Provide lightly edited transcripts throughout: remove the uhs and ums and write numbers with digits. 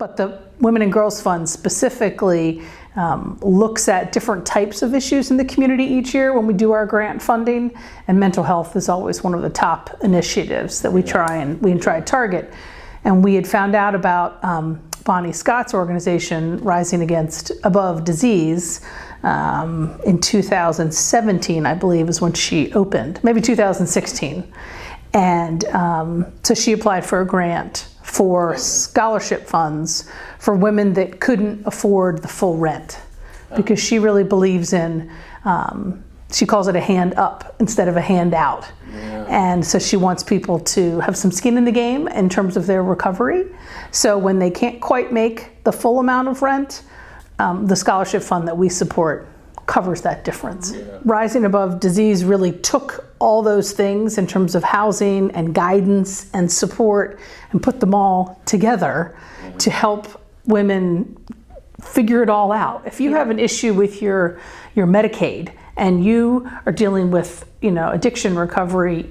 But the Women and Girls Fund specifically looks at different types of issues in the community each year when we do our grant funding, and mental health is always one of the top initiatives that we try to target. And we had found out about Bonnie Scott's organization, Rising Above Disease, in 2017, I believe, is when she opened, maybe 2016. And so she applied for a grant for scholarship funds for women that couldn't afford the full rent, because she really believes in, she calls it a hand up instead of a hand out. Yeah. And so she wants people to have some skin in the game in terms of their recovery. So when they can't quite make the full amount of rent, the scholarship fund that we support covers that difference. Yeah. Rising Above Disease really took all those things in terms of housing and guidance and support and put them all together to help women figure it all out. If you have an issue with your Medicaid and you are dealing with, addiction recovery,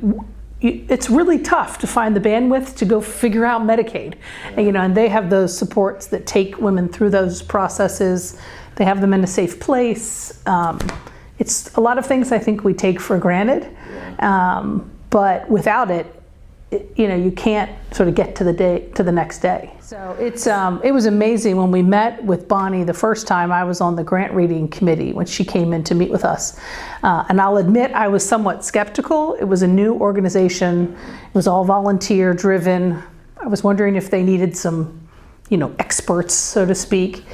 it's really tough to find the bandwidth to go figure out Medicaid. And they have those supports that take women through those processes. They have them in a safe place. It's a lot of things I think we take for granted, but without it, you can't sort of get to the next day. So it was amazing when we met with Bonnie the first time. I was on the grant reading committee when she came in to meet with us, and I'll admit I was somewhat skeptical. It was a new organization. It was all volunteer driven. I was wondering if they needed some, experts, so to speak.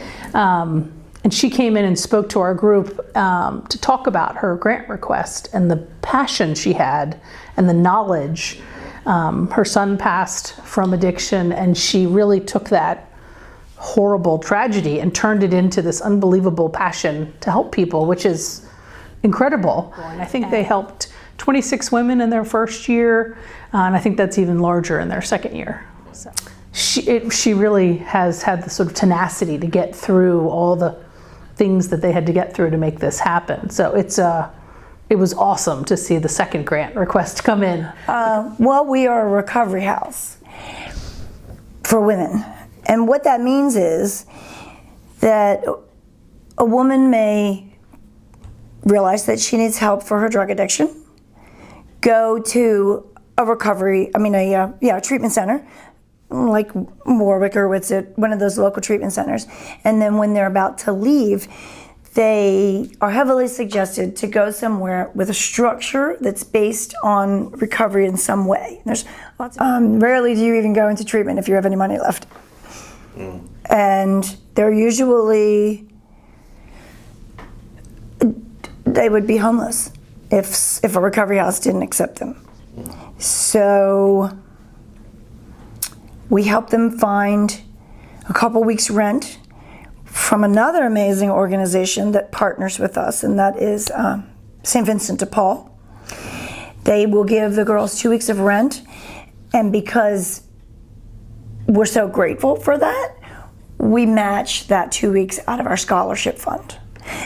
And she came in and spoke to our group to talk about her grant request and the passion she had and the knowledge. Her son passed from addiction, and she really took that horrible tragedy and turned it into this unbelievable passion to help people, which is incredible. And I think they helped 26 women in their first year, and I think that's even larger in their second year. So she really has had the sort of tenacity to get through all the things that they had to get through to make this happen. So it was awesome to see the second grant request come in. Well, we are a recovery house for women. And what that means is that a woman may realize that she needs help for her drug addiction, go to a treatment center, like Warwick or one of those local treatment centers. And then when they're about to leave, they are heavily suggested to go somewhere with a structure that's based on recovery in some way. There's lots of, rarely do you even go into treatment if you have any money left. And they're usually, they would be homeless if a recovery house didn't accept them. So we help them find a couple weeks rent from another amazing organization that partners with us, and that is St. Vincent de Paul. They will give the girls 2 weeks of rent, and because we're so grateful for that, we match that 2 weeks out of our scholarship fund.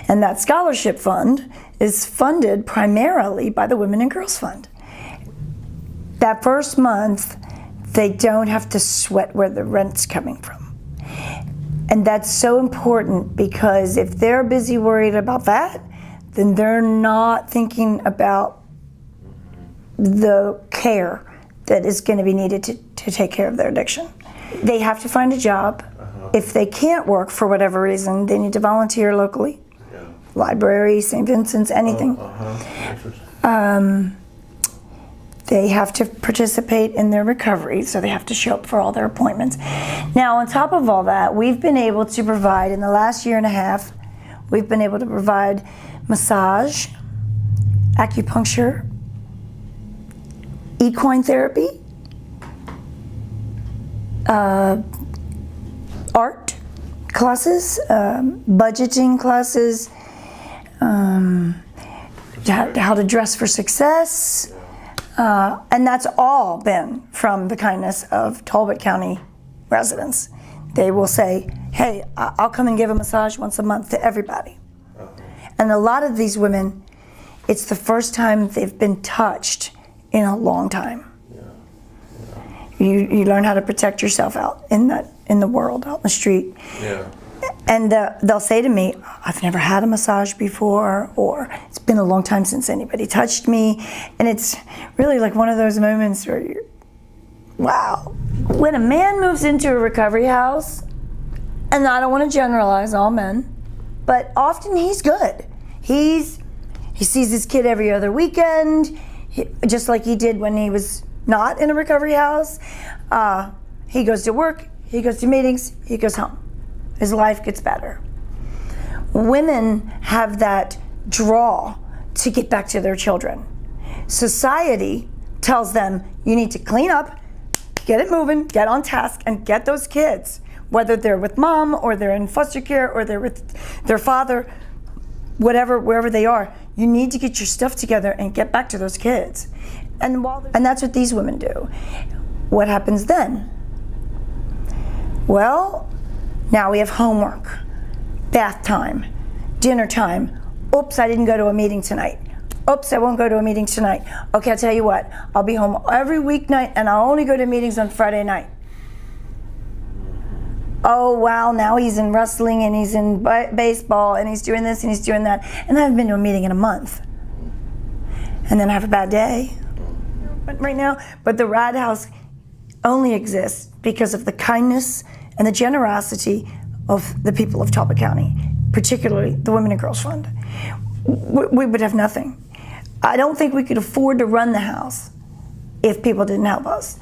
And that scholarship fund is funded primarily by the Women and Girls Fund. That first month, they don't have to sweat where the rent's coming from. And that's so important, because if they're busy worried about that, then they're not thinking about the care that is going to be needed to take care of their addiction. They have to find a job. If they can't work for whatever reason, they need to volunteer locally. Library, St. Vincent's, anything. They have to participate in their recovery, so they have to show up for all their appointments. Now, on top of all that, we've been able to provide, in the last year and a half, we've been able to provide massage, acupuncture, equine therapy, art classes, budgeting classes, how to dress for success. And that's all been from the kindness of Talbot County residents. They will say, hey, I'll come and give a massage once a month to everybody. And a lot of these women, it's the first time they've been touched in a long time. You learn how to protect yourself out in in the world, out in the street. Yeah. And they'll say to me, I've never had a massage before, or it's been a long time since anybody touched me. And it's really like one of those moments where you're, wow. When a man moves into a recovery house, and I don't want to generalize all men, but often he's good. He sees his kid every other weekend, just like he did when he was not in a recovery house. He goes to work, he goes to meetings, he goes home. His life gets better. Women have that draw to get back to their children. Society tells them you need to clean up, get it moving, get on task, and get those kids, whether they're with mom or they're in foster care or they're with their father, whatever, wherever they are. You need to get your stuff together and get back to those kids. And that's what these women do. What happens then? Well, now we have homework, bath time, dinner time. Oops, I didn't go to a meeting tonight. Oops, I won't go to a meeting tonight. Okay, I'll tell you what, I'll be home every weeknight and I'll only go to meetings on Friday night. Oh wow, now he's in wrestling and he's in baseball and he's doing this and he's doing that. And I haven't been to a meeting in a month. And then I have a bad day right now. But the Rad House only exists because of the kindness and the generosity of the people of Talbot County, particularly the Women and Girls Fund. We would have nothing. I don't think we could afford to run the house if people didn't help us.